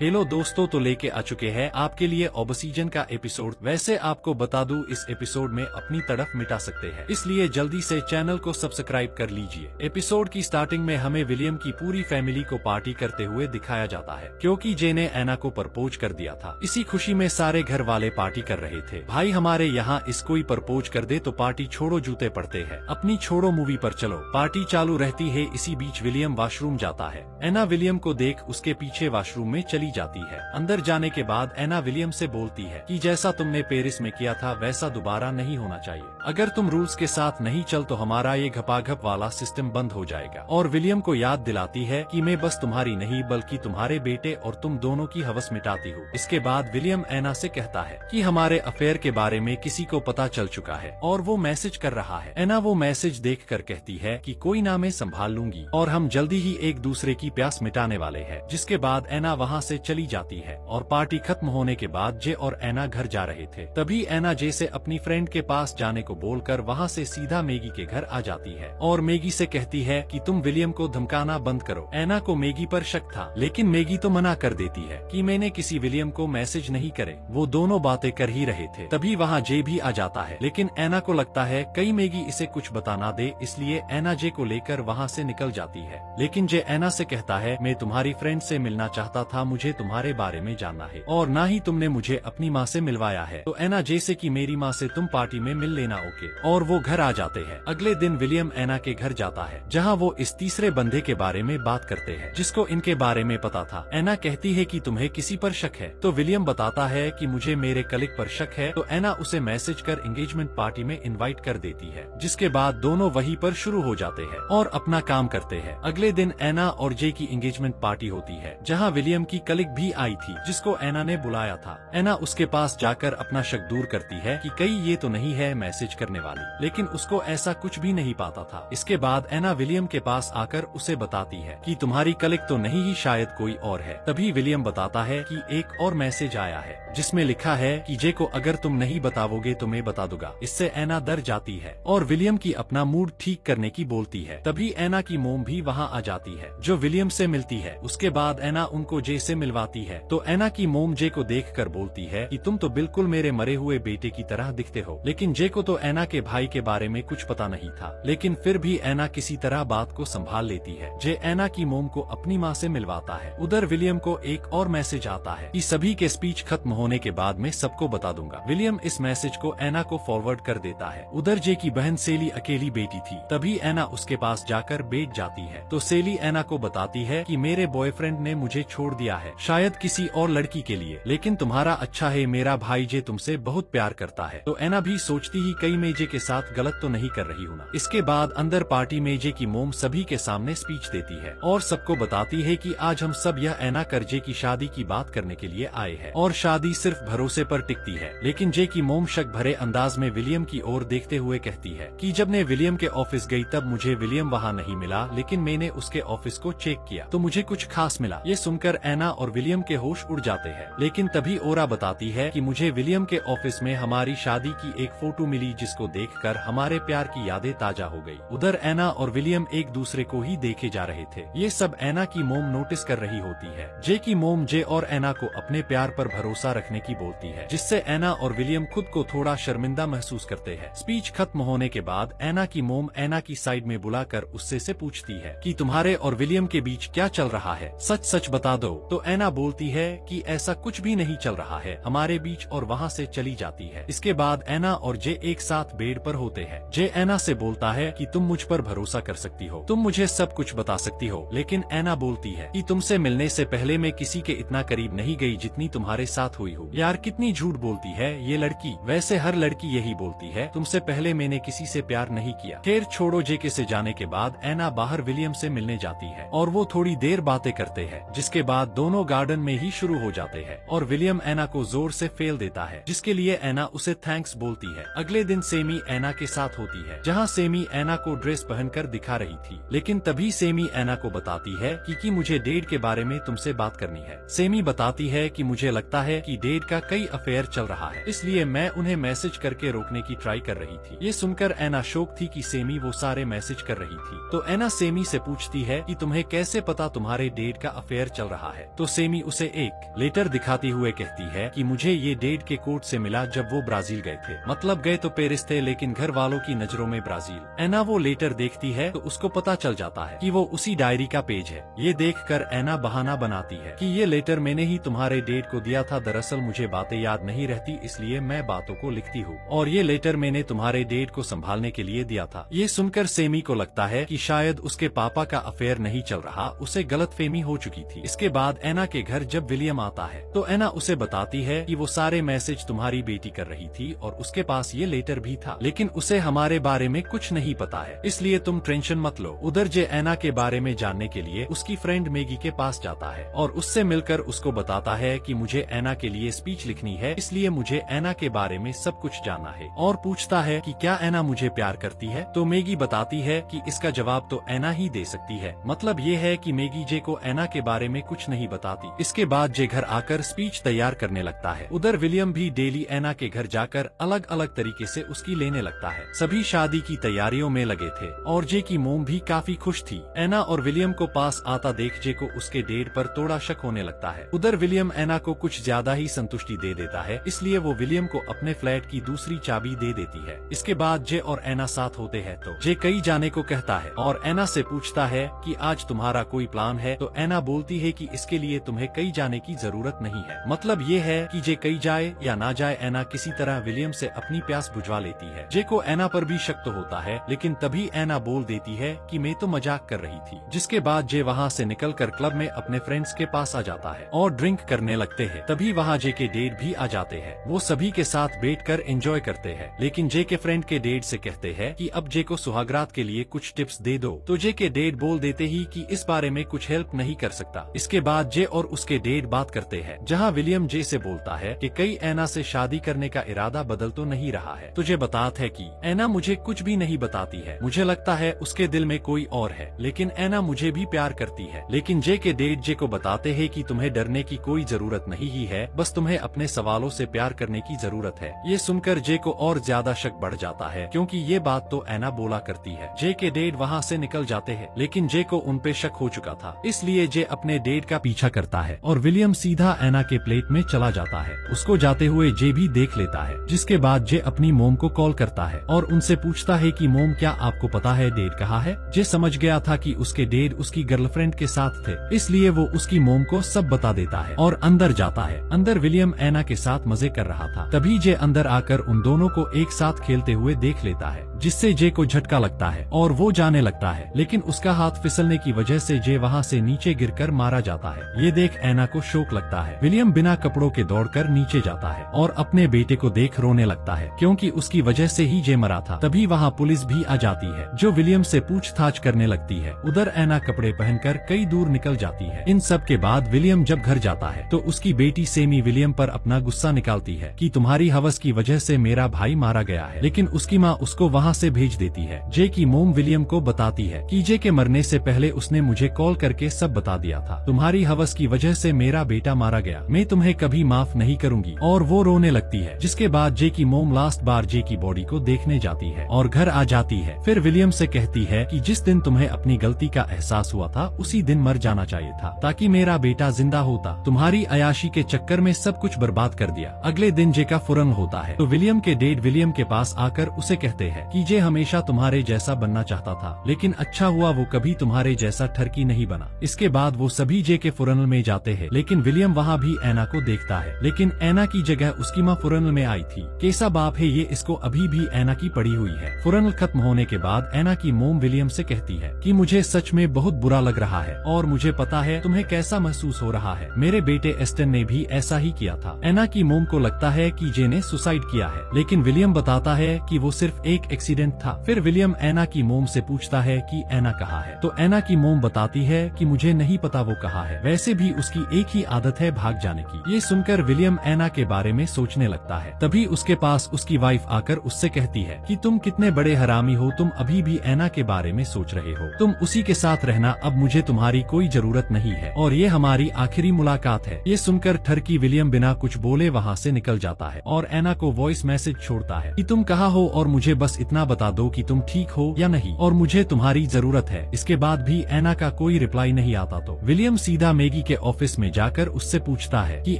Hello दोस्तों, तो लेके आ चुके हैं आपके लिए ऑब्सीजन का एपिसोड। वैसे आपको बता दूं, इस एपिसोड में अपनी तड़फ मिटा सकते हैं, इसलिए जल्दी से चैनल को सब्सक्राइब कर लीजिए। एपिसोड की स्टार्टिंग में हमें विलियम की पूरी फैमिली को पार्टी करते हुए दिखाया जाता है, क्योंकि जे ने एना को प्रपोज कर दिया था। इसी खुशी में सारे घर वाले पार्टी कर रहे थे। भाई हमारे यहाँ इस कोई प्रपोज कर दे तो पार्टी छोड़ो जूते पड़ते हैं, अपनी छोड़ो मूवी पर चलो। पार्टी चालू रहती है। इसी बीच विलियम वॉशरूम जाता है। एना विलियम को देख उसके पीछे वॉशरूम में चली जाती है। अंदर जाने के बाद एना विलियम से बोलती है कि जैसा तुमने पेरिस में किया था वैसा दोबारा नहीं होना चाहिए। अगर तुम रूल्स के साथ नहीं चल तो हमारा ये घपाघप वाला सिस्टम बंद हो जाएगा। और विलियम को याद दिलाती है कि मैं बस तुम्हारी नहीं बल्कि तुम्हारे बेटे और तुम दोनों की हवस मिटाती हूँ। इसके बाद विलियम एना से कहता है कि हमारे अफेयर के बारे में किसी को पता चल चुका है और वो मैसेज कर रहा है। एना वो मैसेज देखकर कहती है कि कोई ना, मैं संभाल लूंगी और हम जल्दी ही एक दूसरे की प्यास मिटाने वाले हैं। जिसके बाद एना वहाँ से चली जाती है और पार्टी खत्म होने के बाद जे और एना घर जा रहे थे। तभी एना जे से अपनी फ्रेंड के पास जाने को बोलकर वहाँ से सीधा मैगी के घर आ जाती है और मैगी से कहती है कि तुम विलियम को धमकाना बंद करो। एना को मैगी पर शक था, लेकिन मैगी तो मना कर देती है कि मैंने किसी विलियम को मैसेज नहीं करे, वो दोनों बातें कर ही रहे थे। तभी वहाँ जे भी आ जाता है, लेकिन एना को लगता है कहीं मैगी इसे कुछ बता ना दे, इसलिए एना जे को लेकर वहाँ से निकल जाती है। लेकिन जे एना से कहता है मैं तुम्हारी फ्रेंड से मिलना चाहता था, मुझे तुम्हारे बारे में जानना है और ना ही तुमने मुझे अपनी माँ से मिलवाया है। तो एना जैसे कि मेरी माँ से तुम पार्टी में मिल लेना, ओके। और वो घर आ जाते हैं। अगले दिन विलियम एना के घर जाता है, जहाँ वो इस तीसरे बंदे के बारे में बात करते हैं जिसको इनके बारे में पता था। एना कहती है कि तुम्हें किसी पर शक है, तो विलियम बताता है कि मुझे मेरे कलीग पर शक है। तो एना उसे मैसेज कर एंगेजमेंट पार्टी में इन्वाइट कर देती है। जिसके बाद दोनों वहीं पर शुरू हो जाते हैं और अपना काम करते हैं। अगले दिन एना और जे की एंगेजमेंट पार्टी होती है, जहाँ विलियम की कलीग भी आई थी जिसको एना ने बुलाया था। एना उसके पास जाकर अपना शक दूर करती है कि कहीं ये तो नहीं है मैसेज करने वाली, लेकिन उसको ऐसा कुछ भी नहीं पाता था। इसके बाद एना विलियम के पास आकर उसे बताती है कि तुम्हारी कलीग तो नहीं ही, शायद कोई और है। तभी विलियम बताता है कि एक और मैसेज आया है जिसमें लिखा है कि जे को अगर तुम नहीं बताओगे तो मैं बता दूंगा। इससे एना डर जाती है और विलियम की अपना मूड ठीक करने की बोलती है। तभी एना की मोम भी वहाँ आ जाती है जो विलियम से मिलती है। उसके बाद एना उनको जे से मिलवाती है। तो एना की मोम जे को देखकर बोलती है कि तुम तो बिल्कुल मेरे मरे हुए बेटे की तरह दिखते हो। लेकिन जे को तो एना के भाई के बारे में कुछ पता नहीं था, लेकिन फिर भी एना किसी तरह बात को संभाल लेती है। जे एना की मोम को अपनी माँ से मिलवाता है। उधर विलियम को एक और मैसेज आता है कि सभी के स्पीच खत्म होने के बाद मैं सबको बता दूंगा। विलियम इस मैसेज को एना को फॉरवर्ड कर देता है। उधर जे की बहन सेली अकेली बेटी थी। तभी एना उसके पास जाकर बैठ जाती है। तो सेली एना को बताती है कि मेरे बॉयफ्रेंड ने मुझे छोड़ दिया है, शायद किसी और लड़की के लिए, लेकिन तुम्हारा अच्छा है, मेरा भाई जे तुमसे बहुत प्यार करता है। तो एना भी सोचती ही कहीं मैं जे के साथ गलत तो नहीं कर रही हूँ ना। इसके बाद अंदर पार्टी में जे की मोम सभी के सामने स्पीच देती है और सबको बताती है कि आज हम सब यह एना कर जे की शादी की बात करने के लिए आए हैं और शादी सिर्फ भरोसे पर टिकती है। लेकिन जे की मोम शक भरे अंदाज में विलियम की ओर देखते हुए कहती है कि जब मैं विलियम के ऑफिस गई तब मुझे विलियम वहाँ नहीं मिला, लेकिन मैंने उसके ऑफिस को चेक किया तो मुझे कुछ खास मिला। ये सुनकर एना और विलियम के होश उड़ जाते हैं। लेकिन तभी ओरा बताती है कि मुझे विलियम के ऑफिस में हमारी शादी की एक फोटो मिली जिसको देखकर हमारे प्यार की यादें ताजा हो गई। उधर एना और विलियम एक दूसरे को ही देखे जा रहे थे। ये सब एना की मोम नोटिस कर रही होती है। जे की मोम जे और एना को अपने प्यार पर भरोसा रखने की बोलती है, जिससे एना और विलियम खुद को थोड़ा शर्मिंदा महसूस करते हैं। स्पीच खत्म होने के बाद एना की मोम एना की साइड में बुलाकर उससे से पूछती है कि तुम्हारे और विलियम के बीच क्या चल रहा है, सच सच बता दो। तो एना बोलती है कि ऐसा कुछ भी नहीं चल रहा है हमारे बीच और वहाँ से चली जाती है। इसके बाद एना और जे एक साथ बेड पर होते हैं। जे एना से बोलता है कि तुम मुझ पर भरोसा कर सकती हो, तुम मुझे सब कुछ बता सकती हो। लेकिन एना बोलती है कि तुमसे मिलने से पहले मैं किसी के इतना करीब नहीं गई जितनी तुम्हारे साथ हुई हो। यार कितनी झूठ बोलती है ये लड़की। वैसे हर लड़की यही बोलती है, तुमसे पहले मैंने किसी से प्यार नहीं किया। खैर छोड़ो। जे के से जाने के बाद एना बाहर विलियम से मिलने जाती है और वो थोड़ी देर बातें करते हैं। जिसके बाद दोनों गार्डन में ही शुरू हो जाते हैं और विलियम एना को जोर से फेल देता है, जिसके लिए एना उसे थैंक्स बोलती है। अगले दिन दिन सेमी एना के साथ होती है, जहाँ सेमी एना को ड्रेस पहनकर दिखा रही थी। लेकिन तभी सेमी एना को बताती है कि मुझे डेड के बारे में तुमसे बात करनी है। सेमी बताती है कि मुझे लगता है कि डेड का कई अफेयर चल रहा है, इसलिए मैं उन्हें मैसेज करके रोकने की ट्राई कर रही थी। ये सुनकर एना शॉक थी कि सेमी वो सारे मैसेज कर रही थी। तो एना सेमी से पूछती है कि तुम्हें कैसे पता तुम्हारे डेड का अफेयर चल रहा है। तो सेमी उसे एक लेटर दिखाती हुए कहती है कि मुझे ये डेड के कोर्ट से मिला जब वो ब्राजील गए थे। मतलब गए तो पेरिस थे, लेकिन घर वालों की नजरों में ब्राजील। एना वो लेटर देखती है तो उसको पता चल जाता है कि वो उसी डायरी का पेज है। ये देखकर एना बहाना बनाती है कि ये लेटर मैंने ही तुम्हारे डेड को दिया था। दरअसल मुझे बातें याद नहीं रहती, इसलिए मैं बातों को लिखती हूँ, और ये लेटर मैंने तुम्हारे डेड को संभालने के लिए दिया था। ये सुनकर सेमी को लगता है कि शायद उसके पापा का अफेयर नहीं चल रहा, उसे गलतफहमी हो चुकी थी। इसके बाद एना के घर जब विलियम आता है तो एना उसे बताती है कि वो सारे मैसेज तुम्हारी बेटी कर रही थी और उसके पास ये लेटर भी था, लेकिन उसे हमारे बारे में कुछ नहीं पता है, इसलिए तुम टेंशन मत लो। उधर जे एना के बारे में जानने के लिए उसकी फ्रेंड मैगी के पास जाता है और उससे मिलकर उसको बताता है कि मुझे एना के लिए स्पीच लिखनी है, इसलिए मुझे एना के बारे में सब कुछ जानना है, और पूछता है कि क्या एना मुझे प्यार करती है। तो मैगी बताती है कि इसका जवाब तो एना ही दे सकती है। मतलब ये है कि मैगी जे को एना के बारे में कुछ नहीं बताती। इसके बाद जे घर आकर स्पीच तैयार करने लगता है। उधर विलियम भी डेली एना के घर जाकर अलग अलग तरीके से उसकी लेने लगता है। सभी शादी की तैयारियों में लगे थे और जे की मोम भी काफी खुश थी। एना और विलियम को पास आता देख जे को उसके डेड पर थोड़ा शक होने लगता है। उधर विलियम एना को कुछ ज्यादा ही संतुष्टि दे देता है, इसलिए वो विलियम को अपने फ्लैट की दूसरी चाबी दे देती है। इसके बाद जे और एना साथ होते हैं तो जे कहीं जाने को कहता है और एना से पूछता है कि आज तुम्हारा कोई प्लान है। तो एना बोलती है कि इसके लिए तुम्हें कहीं जाने की जरूरत नहीं है। मतलब ये है कि जे कहीं जाए या ना जाए, एना किसी तरह विलियम से अपनी प्यास बुझवा लेती है। जे को एना पर भी शक तो होता है, लेकिन तभी एना बोल देती है कि मैं तो मजाक कर रही थी। जिसके बाद जे वहाँ से निकलकर क्लब में अपने फ्रेंड्स के पास आ जाता है और ड्रिंक करने लगते हैं। तभी वहाँ जे के डेड भी आ जाते हैं। वो सभी के साथ बैठकर एंजॉय करते हैं, लेकिन जे के फ्रेंड के डेड से कहते हैं कि अब जे को सुहागरात के लिए कुछ टिप्स दे दो। तो जे के डेड बोल देते ही कि इस बारे में कुछ हेल्प नहीं कर सकता। इसके बाद जे और उसके डेड बात करते हैं, जहाँ विलियम जे से बोलता है कि कई एना से शादी करने का इरादा बदल तो नहीं रहा है। तुझे बताता है कि एना मुझे कुछ भी नहीं बताती है, मुझे लगता है उसके दिल में कोई और है, लेकिन एना मुझे भी प्यार करती है। लेकिन जे के डेड जे को बताते हैं कि तुम्हें डरने की कोई जरूरत नहीं ही है, बस तुम्हें अपने सवालों से प्यार करने की जरूरत है। ये सुनकर जे को और ज्यादा शक बढ़ जाता है, क्योंकि ये बात तो एना बोला करती है। जे के डेड वहाँ से निकल जाते हैं, लेकिन जे को उन पे शक हो चुका था, इसलिए जे अपने डेड का पीछा करता है और विलियम सीधा एना के प्लेट में चला जाता है। उसको जाते हुए जे भी देख लेता है। जिसके बाद जे अपनी मोम को कॉल करता है और उनसे पूछता है कि मोम क्या आपको पता है डेड कहाँ है। जे समझ गया था कि उसके डेड उसकी गर्लफ्रेंड के साथ थे, इसलिए वो उसकी मोम को सब बता देता है और अंदर जाता है। अंदर विलियम एना के साथ मजे कर रहा था, तभी जे अंदर आकर उन दोनों को एक साथ खेलते हुए देख लेता है, जिससे जे को झटका लगता है और वो जाने लगता है, लेकिन उसका हाथ फिसलने की वजह से जे वहाँ से नीचे गिरकर मारा जाता है। ये देख एना को शौक लगता है। विलियम बिना कपड़ों के दौड़कर नीचे जाता है और अपने बेटे को देख रोने लगता है, क्योंकि उसकी वजह से ही जे मरा था। तभी वहाँ पुलिस भी आ जाती है, जो विलियम से पूछताछ करने लगती है। उधर एना कपड़े पहनकर कई दूर निकल जाती है। इन सब के बाद विलियम जब घर जाता है तो उसकी बेटी सेमी विलियम पर अपना गुस्सा निकालती है कि तुम्हारी हवस की वजह से मेरा भाई मारा गया है, लेकिन उसकी माँ उसको वहाँ से भेज देती है। जे की मोम विलियम को बताती है कि जे के मरने से पहले उसने मुझे कॉल करके सब बता दिया था। तुम्हारी हवस की वजह से मेरा बेटा मारा गया, मैं तुम्हें कभी माफ नहीं करूंगी। और वो रोने लगती है। जिसके बाद जे की मोम लास्ट बार जे की बॉडी को देखने जाती है और घर आ जाती है। फिर विलियम से कहती है कि जिस दिन तुम्हें अपनी गलती का एहसास हुआ था उसी दिन मर जाना चाहिए था, ताकि मेरा बेटा जिंदा होता। तुम्हारी अयाशी के चक्कर में सब कुछ बर्बाद कर दिया। अगले दिन जे का फुरन होता है तो विलियम के डेड विलियम के पास आकर उसे कहते हैं कि जे हमेशा तुम्हारे जैसा बनना चाहता था, लेकिन अच्छा हुआ वो कभी तुम्हारे जैसा ठरकी नहीं बना। इसके बाद वो सभी जे के फुरनल में जाते हैं, लेकिन विलियम वहाँ भी एना को देखता है, लेकिन एना की जगह उसकी माँ फुरनल में आई थी। कैसा बाप है ये, इसको अभी भी एना की पड़ी हुई है। फुरनल खत्म होने के बाद एना की मोम विलियम से कहती है कि मुझे सच में बहुत बुरा लग रहा है और मुझे पता है तुम्हें कैसा महसूस हो रहा है। मेरे बेटे एस्टन ने भी ऐसा ही किया था। एना की मोम को लगता है कि जे ने सुसाइड किया है, लेकिन विलियम बताता है कि वो सिर्फ एक एक्सीडेंट था। फिर विलियम एना की मोम से पूछता है कि एना कहाँ है, तो एना की मोम बताती है कि मुझे नहीं पता वो कहाँ है, वैसे भी उसकी एक ही आदत है भाग जाने की। ये सुनकर विलियम एना के बारे में सोचने लगता है। तभी उसके पास उसकी वाइफ आकर उससे कहती है कि तुम कितने बड़े हरामी हो, तुम अभी भी एना के बारे में सोच रहे हो, तुम उसी के साथ रहना, अब मुझे तुम्हारी कोई जरूरत नहीं है और ये हमारी आखिरी मुलाकात है। ये सुनकर ठरकी विलियम बिना कुछ बोले वहाँ से निकल जाता है और एना को वॉइस मैसेज छोड़ता है कि तुम कहाँ हो और मुझे बस इतना बता दो कि तुम ठीक हो या नहीं और मुझे तुम्हारी जरूरत है। इसके बाद भी एना का कोई रिप्लाई नहीं आता तो विलियम सीधा मैगी के ऑफिस में जाकर उससे पूछता है कि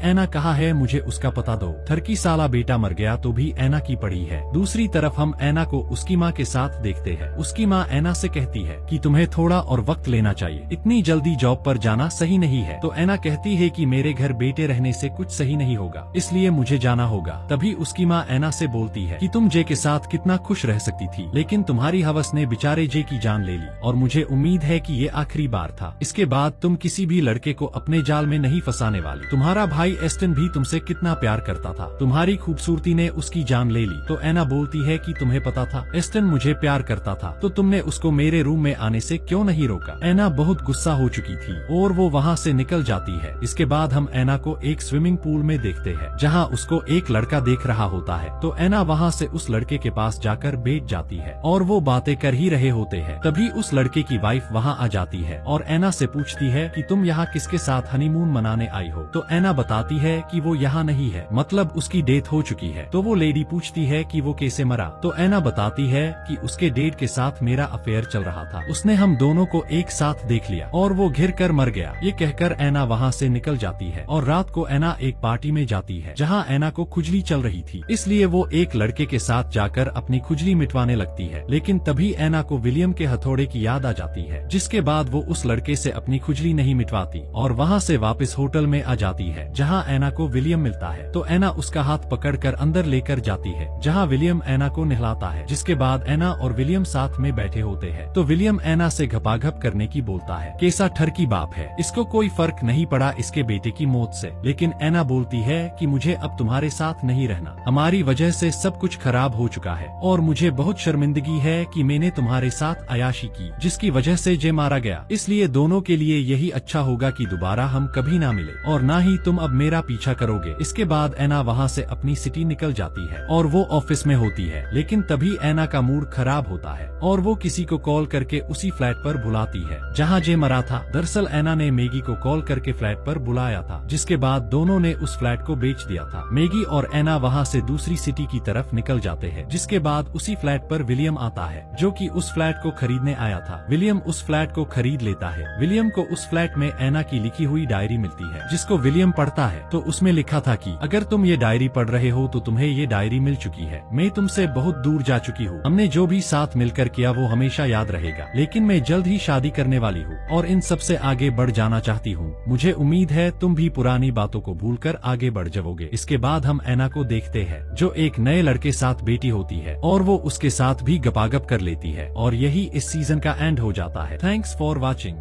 एना कहाँ है, मुझे उसका पता दो। ठरकी साला बेटा मर गया तो भी एना की पड़ी है। दूसरी तरफ हम एना को उसकी माँ के साथ देखते हैं। उसकी माँ एना से कहती है कि तुम्हें थोड़ा और वक्त लेना चाहिए, इतनी जल्दी जॉब पर जाना सही नहीं है। तो एना कहती है कि मेरे घर बेटे रहने से कुछ सही नहीं होगा, इसलिए मुझे जाना होगा। तभी उसकी माँ एना से बोलती है कि तुम जे के साथ कितना खुश रह सकती थी, लेकिन तुम्हारी हवस ने बेचारे जे की जान ले ली और मुझे उम्मीद है कि ये आखिरी बार था। इसके बाद तुम किसी भी लड़के को अपने जाल में नहीं फंसाने वाली। तुम्हारा भाई एस्टन भी तुमसे कितना प्यार करता था, तुम्हारी खूबसूरती ने उसकी जान ले ली। तो एना बोलती है कि तुम्हें पता था एस्टन मुझे प्यार करता था, तो तुमने उसको मेरे रूम में आने से क्यों नहीं रोका। एना बहुत गुस्सा हो चुकी थी और वो वहाँ से निकल जाती है। इसके बाद हम एना को एक स्विमिंग पूल में देखते हैं जहाँ उसको एक लड़का देख रहा होता है। तो एना वहाँ से उस लड़के के पास जाकर बैठ जाती है और वो बातें कर ही रहे होते हैं। तभी उस लड़के की वाइफ वहाँ आ जाती है और एना से पूछती है कि तुम यहाँ किसके साथ हनीमून मनाने आई हो। तो एना बताती है कि वो यहाँ नहीं है, मतलब उसकी डेथ हो चुकी है। तो वो लेडी पूछती है कि वो कैसे मरा। तो एना बताती है कि उसके डेट के साथ मेरा अफेयर चल रहा था, उसने हम दोनों को एक साथ देख लिया और वो घिर कर मर गया। ये कहकर एना वहाँ से निकल जाती है और रात को एना एक पार्टी में जाती है जहाँ एना को खुजली चल रही थी, इसलिए वो एक लड़के के साथ जाकर अपनी खुजली मिटवाने लगती है। लेकिन तभी एना को विलियम के हथौड़े की याद आ जाती है, जिसके बाद वो उस लड़के से अपनी खुजली नहीं मिटवाती और वहाँ से वापस होटल में आ जाती है जहाँ एना को विलियम मिलता है। तो एना उसका हाथ पकड़कर अंदर लेकर जाती है जहाँ विलियम एना को नहलाता है। जिसके बाद एना और विलियम साथ में बैठे होते हैं। तो विलियम एना से घपाघप करने की बोलता है, कैसा ठरकी बाप है, इसको कोई फर्क नहीं पड़ा इसके बेटे की मौत से। लेकिन एना बोलती है कि मुझे अब तुम्हारे साथ नहीं रहना, हमारी वजह से सब कुछ खराब हो चुका है और मुझे बहुत शर्मिंदगी है कि मैंने तुम्हारे साथ अयाशी की जिसकी वजह से जे मारा गया। इसलिए दोनों के लिए यही अच्छा होगा कि दोबारा हम कभी ना मिले और ना ही तुम अब मेरा पीछा करोगे। इसके बाद एना वहाँ से अपनी सिटी निकल जाती है और वो ऑफिस में होती है। लेकिन तभी एना का मूड खराब होता है और वो किसी को कॉल करके उसी फ्लैट पर बुलाती है जहाँ जे मरा था। दरअसल एना ने मैगी को कॉल करके फ्लैट पर बुलाया था, जिसके बाद दोनों ने उस फ्लैट को बेच दिया था। मैगी और एना वहाँ से दूसरी सिटी की तरफ निकल जाते हैं। जिसके बाद उसी फ्लैट पर विलियम आता है जो कि उस फ्लैट को खरीदने आया था। विलियम उस फ्लैट को खरीद लेता है। विलियम को उस फ्लैट में एना की लिखी हुई डायरी मिलती है जिसको विलियम पढ़ता है। तो उसमें लिखा था कि अगर तुम ये डायरी पढ़ रहे हो तो तुम्हें ये डायरी मिल चुकी है, मैं तुमसे बहुत दूर जा चुकी हूँ, हमने जो भी साथ मिलकर किया वो हमेशा याद रहेगा, लेकिन मैं जल्द ही शादी करने वाली हूँ और इन सबसे आगे बढ़ जाना चाहती हूँ। मुझे उम्मीद है तुम भी पुरानी बातों को भूलकर आगे बढ़ जाओगे। इसके बाद हम एना को देखते हैं जो एक नए लड़के साथ बेटी होती है और वो उसके साथ भी गपागप कर लेती है और यही इस सीजन का एंड हो जाता है। Thanks for watching.